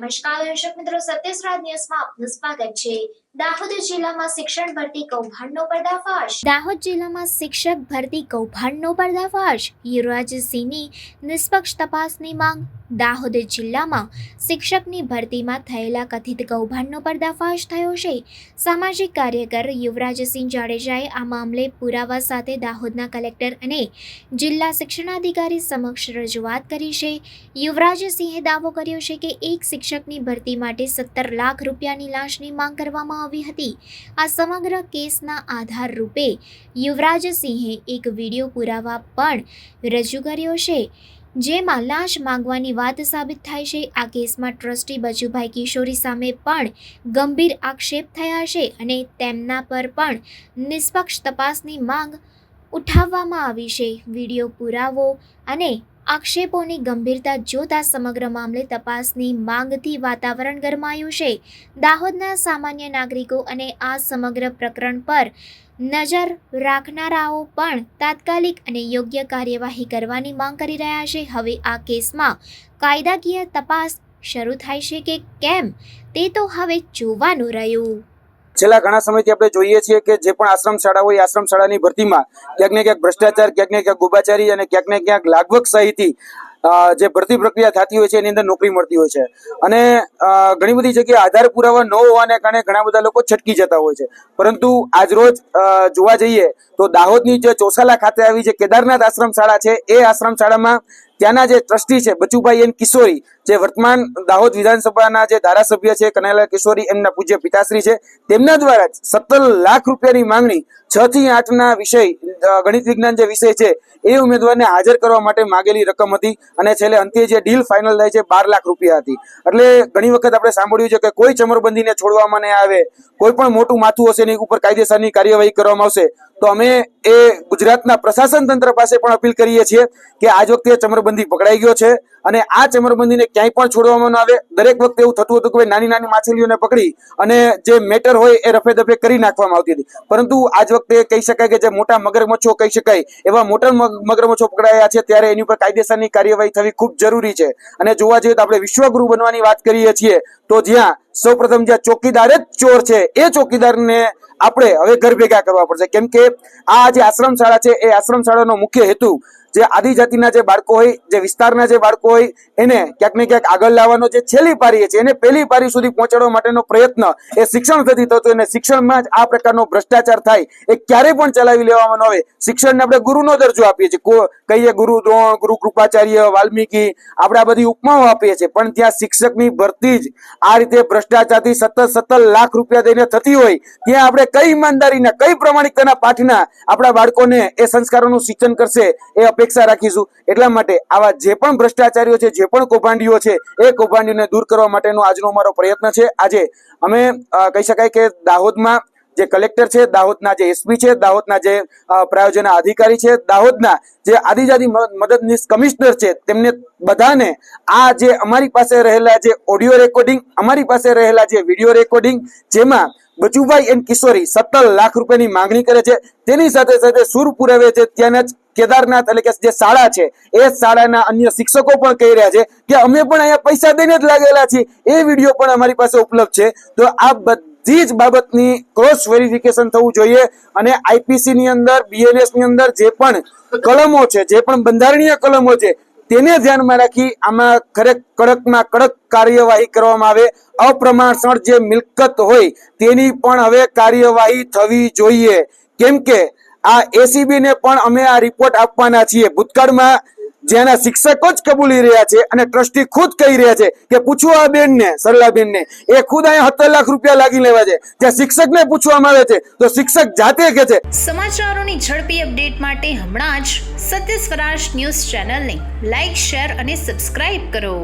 નમસ્કાર દર્શક મિત્રો, સત્યસ્રાજ ન્યૂઝમાં આપનું સ્વાગત છે। દાહોદ જિલ્લામાં શિક્ષણ ભરતી કૌભાંડનો પર્દાફાશ। દાહોદ જિલ્લામાં શિક્ષક ભરતી કૌભાંડનો પર્દાફાશ। યુવરાજસિંહની નિષ્પક્ષ તપાસની માંગ। દાહોદ જિલ્લામાં શિક્ષકની ભરતીમાં થયેલા કથિત કૌભાંડનો પર્દાફાશ થયો છે। સામાજિક કાર્યકર યુવરાજસિંહ જાડેજાએ આ મામલે પુરાવા સાથે દાહોદના કલેક્ટર અને જિલ્લા શિક્ષણાધિકારી સમક્ષ રજૂઆત કરી છે। યુવરાજસિંહે દાવો કર્યો છે કે એક શિક્ષકની ભરતી માટે 17 લાખ રૂપિયાની લાંચની માંગ કરવામાં આવી હતી। આ સમગ્ર કેસના આધાર રૂપે યુવરાજસિંહે એક વિડીયો પુરાવા પણ રજૂ કર્યો છે, જેમાં લાંચ માંગવાની વાત સાબિત થાય છે। આ કેસમાં ટ્રસ્ટી બચુભાઈ કિશોરી સામે પણ ગંભીર આક્ષેપ થયા છે અને તેમના પર પણ નિષ્પક્ષ તપાસની માંગ ઉઠાવવામાં આવી છે। વિડીયો પુરાવો અને આક્ષેપોની ગંભીરતા જોતા સમગ્ર મામલે તપાસની માંગથી વાતાવરણ ગરમાયું છે। દાહોદના સામાન્ય નાગરિકો અને આ સમગ્ર પ્રકરણ પર નજર રાખનારાઓ પણ તાત્કાલિક અને યોગ્ય કાર્યવાહી કરવાની માંગ કરી રહ્યા છે। હવે આ કેસમાં કાયદાકીય તપાસ શરૂ થાય છે કે કેમ તે તો હવે જોવાનું રહ્યું। છેલ્લા ઘણા સમયથી આપણે જોઈએ છીએ કે જે પણ આશ્રમ શાળા હોય, આશ્રમ શાળાની ભરતીમાં ક્યાંક ને ક્યાંક ભ્રષ્ટાચાર, ક્યાંક ને ક્યાંક ગોબાચારી અને ક્યાંક ને ક્યાંક લાગવકશાહીથી જે ભરતી પ્રક્રિયા થતી હોય છે એની અંદર નોકરી મળતી હોય છે અને ઘણી બધી જગ્યાએ આધાર પુરાવા ન હોવાને કારણે ઘણા બધા લોકો છટકી જતા હોય છે। પરંતુ આજરોજ જોવા જઈએ તો દાહોદની જે ચોસાલા ખાતે આવી જે કેદારનાથ આશ્રમ શાળા છે, એ આશ્રમ શાળામાં ત્યાંના જે ટ્રસ્ટી છે બચુભાઈ એન કિશોરી, જે વર્તમાન દાહોદ વિધાનસભાના જે ધારાસભ્ય છે કનૈયાલાલ કિશોરી, એમના પૂજ્ય પિતાશ્રી છે, તેમના દ્વારા 17 લાખ રૂપિયાની માંગણી 6 થી 8ના વિષય ગણિત વિજ્ઞાન જે વિષય છે એ ઉમેદવારને હાજર કરવા માટે માંગેલી રકમ હતી અને છેલ્લે અંતે જે ડીલ ફાઇનલ થાય છે 12 લાખ રૂપિયા હતી। એટલે ઘણી વખત આપણે સાંભળ્યું છે કે કોઈ ચમરબંધીને છોડવામાં નહીં આવે, કોઈ પણ મોટું માથું હશે એની ઉપર કાયદેસરની કાર્યવાહી કરવામાં આવશે। તો અમે એ ગુજરાતના પ્રશાસન તંત્ર પાસે પણ અપીલ કરીએ છીએ કે આજ વખતે ચમરબંધી પકડાઈ ગયો છે અને આ ચમરબંધીને ક્યાંય પણ છોડવામાં ન આવે। દરેક વખતે એવું થતું હતું કે નાની નાની માછલીઓને પકડી અને જે મેટર હોય એ રફે દફે કરી નાખવામાં આવતી હતી, પરંતુ આજ વખતે કહી શકાય કે જે મોટા મગરમચ્છો કહી શકાય એવા મોટા મગરમચ્છો પકડાયા છે, ત્યારે એની ઉપર કાયદેસરની કાર્યવાહી થવી ખૂબ જરૂરી છે। અને જોવા જઈએ તો આપણે વિશ્વગુરુ બનવાની વાત કરીએ છીએ તો જ્યાં સૌપ્રથમ જ્યાં ચોકીદાર જ ચોર છે એ ચોકીદારને આપણે હવે ઘર ભેગા કરવા પડશે, કેમ કે આ જે આશ્રમ શાળા છે એ આશ્રમ શાળાનો મુખ્ય હેતુ જે આદિજાતિના જે બાળકો હોય, જે વિસ્તારના જે બાળકો હોય એને ક્યાંક ને ક્યાંક આગળ લાવવાનો જે છેલ્લી પારી છે એને પહેલી પારી સુધી પહોંચાડવા માટેનો પ્રયત્ન એ શિક્ષણ થતી થતું અને શિક્ષણમાં જ આ પ્રકારનો ભ્રષ્ટાચાર થાય એ ક્યારે પણ ચલાવી લેવામાં ન આવે। શિક્ષણને આપણે ગુરુનો દરજ્જો આપીએ છીએ, કહીએ ગુરુ દ્રોણ, ગુરુ કૃપાચાર્ય, વાલ્મીકી, આપણે આ બધી ઉપમાઓ આપીએ છીએ, પણ ત્યાં શિક્ષકની ભરતી જ આ રીતે ભ્રષ્ટાચારથી 17 લાખ રૂપિયા દઈને થતી હોય ત્યાં આપણે કઈ ઈમાનદારીના, કઈ પ્રમાણિકતાના પાઠના આપણા બાળકોને એ સંસ્કારોનું સિંચન કરશે એ અપેક્ષા રાખીશું। એટલા માટે આવા જે પણ ભ્રષ્ટાચારીઓ છે, જે પણ કૌભાંડીઓ છે, એ કૌભાંડીઓને દૂર કરવા માટેનો આજનો અમારો પ્રયત્ન છે। આજે અમે કહી શકાય કે દાહોદમાં જે કલેક્ટર છે, દાહોદના જે એસપી છે, દાહોદના જે પ્રાયોજન અધિકારી છે, દાહોદના જે આદિજાતિ મદદનીશ કમિશનર છે, તેમને બધાને આ જે અમારી પાસે રહેલા જે ઓડિયો રેકોર્ડિંગ, અમારી પાસે રહેલા જે વિડીયો રેકોર્ડિંગ, જેમાં બચુભાઈ એન કિશોરી 17 લાખ રૂપિયાની માંગણી કરે છે, તેની સાથે સાથે સૂર પુરાવે છે ત્યાંના જ કેદારનાથ એટલે કે જે શાળા છે એ શાળાના અન્ય શિક્ષકો પણ કહી રહ્યા છે કે અમે પણ અહીંયા પૈસા દઈને જ લાગેલા છીએ। એ વિડીયો પણ અમારી પાસે ઉપલબ્ધ છે। તો આ બધી જ બાબતની ક્રોસ વેરિફિકેશન થવું જોઈએ અને આઈપીસી ની અંદર, બીએનએસ ની અંદર જે પણ કલમો છે, જે પણ બંધારણીય કલમો છે, તેને ધ્યાનમાં રાખી આમાં કડકમાં કડક કાર્યવાહી કરવામાં આવે। અપ્રમાણસર જે મિલકત હોય તેની પણ હવે કાર્યવાહી થવી જોઈએ, કેમ કે આ એસીબી ને પણ અમે આ રિપોર્ટ આપવાના છીએ। ભૂતકાળમાં જેના શિક્ષકો જ કબૂલી રહ્યા છે અને ટ્રસ્ટી ખુદ કહી રહ્યા છે કે પૂછો આ બેનને, સરલાબેનને, એ ખુદ અહીંયા 17 લાખ રૂપિયા લાગી લેવા છે, જ્યાં શિક્ષકને પૂછવામાં આવે છે તો શિક્ષક જાતે કહે છે। સમાચારોની ઝડપી અપડેટ માટે હમણાં જ સત્ય સ્વરાજ ન્યૂઝ ચેનલને લાઇક, શેર અને સબસ્ક્રાઇબ કરો।